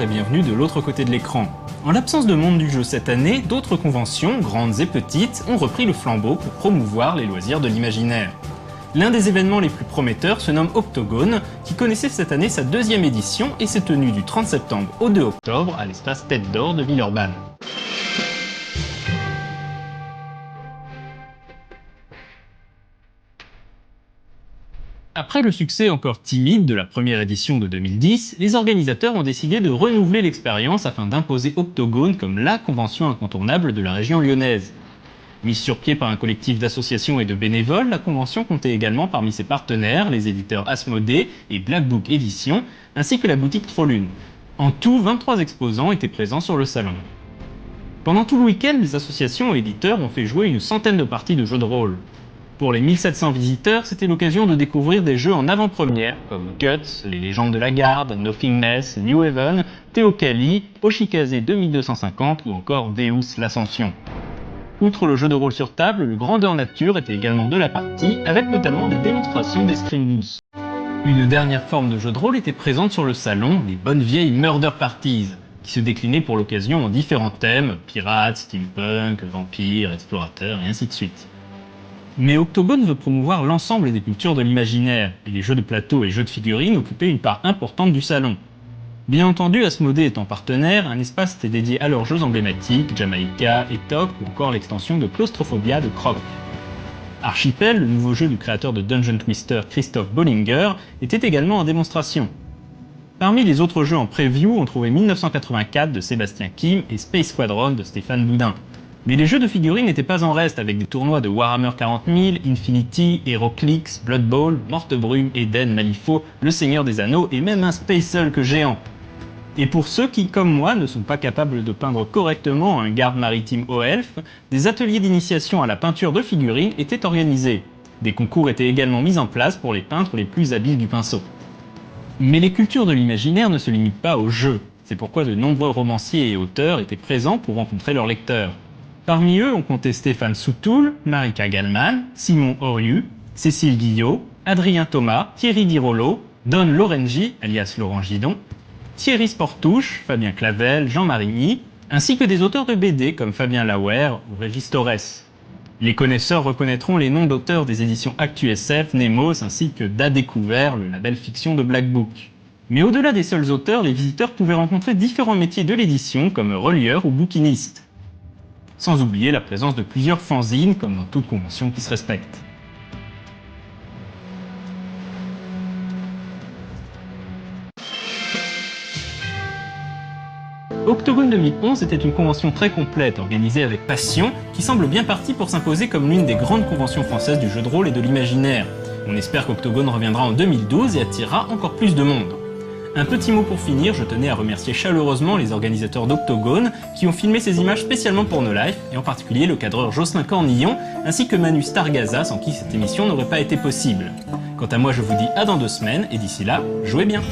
bonsoir et bienvenue de l'autre côté de l'écran. En l'absence de monde du jeu cette année, d'autres conventions, grandes et petites, ont repris le flambeau pour promouvoir les loisirs de l'imaginaire. L'un des événements les plus prometteurs se nomme Octogone, qui connaissait cette année sa deuxième édition et s'est tenu du 30 septembre au 2 octobre à l'espace Tête d'Or de Villeurbanne. Après le succès encore timide de la première édition de 2010, les organisateurs ont décidé de renouveler l'expérience afin d'imposer Octogone comme la convention incontournable de la région lyonnaise. Mise sur pied par un collectif d'associations et de bénévoles, la convention comptait également parmi ses partenaires les éditeurs Asmodée et Black Book Éditions, ainsi que la boutique Trollune. En tout, 23 exposants étaient présents sur le salon. Pendant tout le week-end, les associations et éditeurs ont fait jouer une centaine de parties de jeux de rôle. Pour les 1700 visiteurs, c'était l'occasion de découvrir des jeux en avant-première, comme Guts, Les Légendes de la Garde, Nothingness, New Haven, Teocalli, Oshikaze 2250 ou encore Deus l'Ascension. Outre le jeu de rôle sur table, le grandeur nature était également de la partie, avec notamment des démonstrations d'escrime mousse. Une dernière forme de jeu de rôle était présente sur le salon, les bonnes vieilles Murder Parties, qui se déclinaient pour l'occasion en différents thèmes, pirates, steampunk, vampires, explorateurs et ainsi de suite. Mais Octogone veut promouvoir l'ensemble des cultures de l'imaginaire, et les jeux de plateau et jeux de figurines occupaient une part importante du salon. Bien entendu, Asmodée étant partenaire, un espace était dédié à leurs jeux emblématiques, Jamaïca, Etoc ou encore l'extension de Claustrophobia de Croc. Archipel, le nouveau jeu du créateur de Dungeon Twister Christophe Bollinger, était également en démonstration. Parmi les autres jeux en preview, on trouvait 1984 de Sébastien Kim et Space Squadron de Stéphane Boudin. Mais les jeux de figurines n'étaient pas en reste avec des tournois de Warhammer 40 000, Infinity, HeroClix, Blood Bowl, Morte Brume, Eden, Malifaux, Le Seigneur des Anneaux et même un Space Hulk géant. Et pour ceux qui, comme moi, ne sont pas capables de peindre correctement un garde maritime haut elfe, des ateliers d'initiation à la peinture de figurines étaient organisés. Des concours étaient également mis en place pour les peintres les plus habiles du pinceau. Mais les cultures de l'imaginaire ne se limitent pas aux jeux. C'est pourquoi de nombreux romanciers et auteurs étaient présents pour rencontrer leurs lecteurs. Parmi eux, on comptait Stéphane Soutoul, Marika Gallman, Simon Oriu, Cécile Guillot, Adrien Thomas, Thierry Dirolo, Don Lorengi, alias Laurent Gidon, Thierry Sportouche, Fabien Clavel, Jean Marigny, ainsi que des auteurs de BD comme Fabien Lauer ou Régis Torres. Les connaisseurs reconnaîtront les noms d'auteurs des éditions ActuSF, Nemos, ainsi que d'A Découvert, le label fiction de Black Book. Mais au-delà des seuls auteurs, les visiteurs pouvaient rencontrer différents métiers de l'édition comme relieur ou bouquiniste. Sans oublier la présence de plusieurs fanzines, comme dans toute convention qui se respecte. Octogone 2011 était une convention très complète, organisée avec passion, qui semble bien partie pour s'imposer comme l'une des grandes conventions françaises du jeu de rôle et de l'imaginaire. On espère qu'Octogone reviendra en 2012 et attirera encore plus de monde. Un petit mot pour finir, je tenais à remercier chaleureusement les organisateurs d'Octogone qui ont filmé ces images spécialement pour No Life, et en particulier le cadreur Jocelyn Cornillon, ainsi que Manu Stargaza sans qui cette émission n'aurait pas été possible. Quant à moi, je vous dis à dans 2 semaines, et d'ici là, jouez bien!